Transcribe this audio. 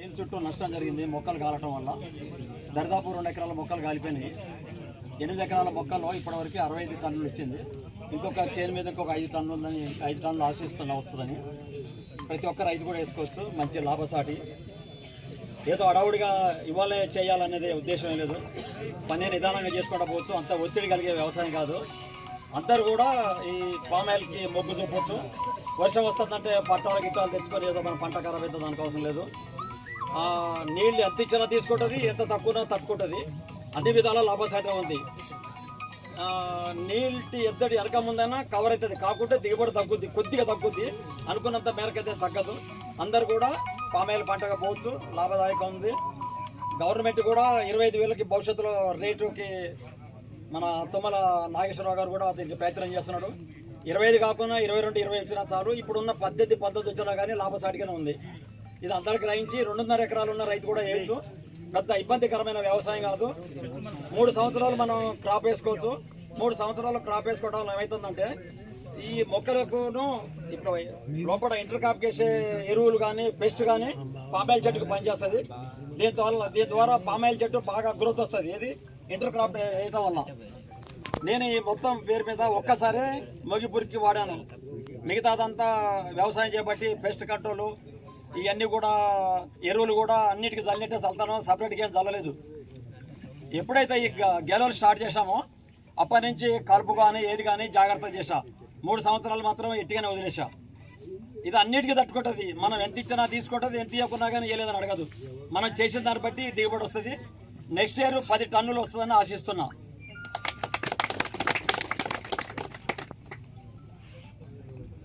చేను చుట్టూ నష్టం జరిగింది మొక్కలు కాలటం వల్ల. దరిదాపు 2 ఎకరాల మొక్కలు కాలిపోయినాయి. 8 ఎకరాల మొక్కల్లో ఇప్పటివరకు 65 టన్నులు ఇచ్చింది. ఇంకొక చేను మీద ఇంకొక 5 టన్నులు ఉందని 5 టన్నులు వస్తుందని ప్రతి ఒక్క రైతు కూడా వేసుకోవచ్చు. మంచి లాభసాటి. ఏదో అడవుడిగా ఇవాళ చేయాలనేది ఉద్దేశం లేదు. పని నిదానంగా చేసుకుంటూ పోవచ్చు. అంత ఒత్తిడి కలిగే వ్యవసాయం కాదు. అందరూ కూడా ఈ పామాయిల్కి మొగ్గు చూపవచ్చు. వర్షం వస్తుందంటే పట్టాలు గిట్టాలు తెచ్చుకొని ఏదో మన పంట ఖరాబ్ అవుతుంది, దానికి అవసరం లేదు. నీళ్ళు ఎంత ఇచ్చినా తీసుకుంటుంది, ఎంత తక్కువనా తట్టుకుంటుంది. అన్ని విధాలా లాభసాటి ఉంది. నీళ్ళకి ఎద్దడి వెనక ముందైనా కవర్ అవుతుంది, కాకుంటే దిగుబడి తగ్గుద్ది, కొద్దిగా తగ్గుద్ది. అనుకున్నంత మేరకైతే తగ్గదు. అందరు కూడా పామాయిల్ పంటగా పోవచ్చు, లాభదాయకం ఉంది. గవర్నమెంట్ కూడా 25,000కి భవిష్యత్తులో రేటుకి మన తుమ్మల నాగేశ్వరరావు గారు కూడా దీనికి ప్రయత్నం చేస్తున్నాడు. 25 కాకుండా 22, 20 ఇచ్చినా చాలు. ఇప్పుడున్న 18, 19 వచ్చినా కానీ లాభసాటిగానే ఉంది. ఇది అందరూ గ్రహించి 2.5 ఎకరాలు ఉన్న రైతు కూడా వేయచ్చు. పెద్ద ఇబ్బందికరమైన వ్యవసాయం కాదు. 3 సంవత్సరాలు మనం క్రాప్ వేసుకోవచ్చు. 3 సంవత్సరాలు క్రాప్ వేసుకోవడం వల్ల ఏమవుతుందంటే ఈ మొక్కలకును ఇప్పుడు లోపల ఇంటర్ క్రాప్ చేసే ఎరువులు కానీ పెస్ట్ కానీ పామాయిల్ చెట్టుకు పనిచేస్తుంది. దీని ద్వారా పామాయిల్ చెట్టు బాగా గ్రోత్ వస్తుంది. ఏది ఇంటర్ క్రాప్ వేయటం వల్ల. నేను ఈ మొత్తం పేరు మీద ఒక్కసారి మొగిపురికి వాడాను. మిగతాదంతా వ్యవసాయం చేపట్టి పెస్ట్ కంట్రోలు ఇవన్నీ కూడా ఎరువులు కూడా అన్నిటికీ చల్లినట్టే చల్లుతాను, సపరేట్గా ఏం చల్లలేదు. ఎప్పుడైతే ఈ గెలవలు స్టార్ట్ చేశామో అప్పటి నుంచి కలుపు కానీ ఏది కానీ జాగ్రత్త చేశా. 3 సంవత్సరాలు మాత్రం ఎట్టిగానే వదిలేసా. ఇది అన్నిటికీ తట్టుకుంటుంది. మనం ఎంత ఇచ్చినా తీసుకుంటుంది, ఎంత ఇవ్వకున్నా కానీ ఏలేదని అడగదు. మనం చేసిన దాన్ని బట్టి దిగుబడి వస్తుంది. నెక్స్ట్ ఇయర్ 10 టన్నులు వస్తుందని ఆశిస్తున్నా.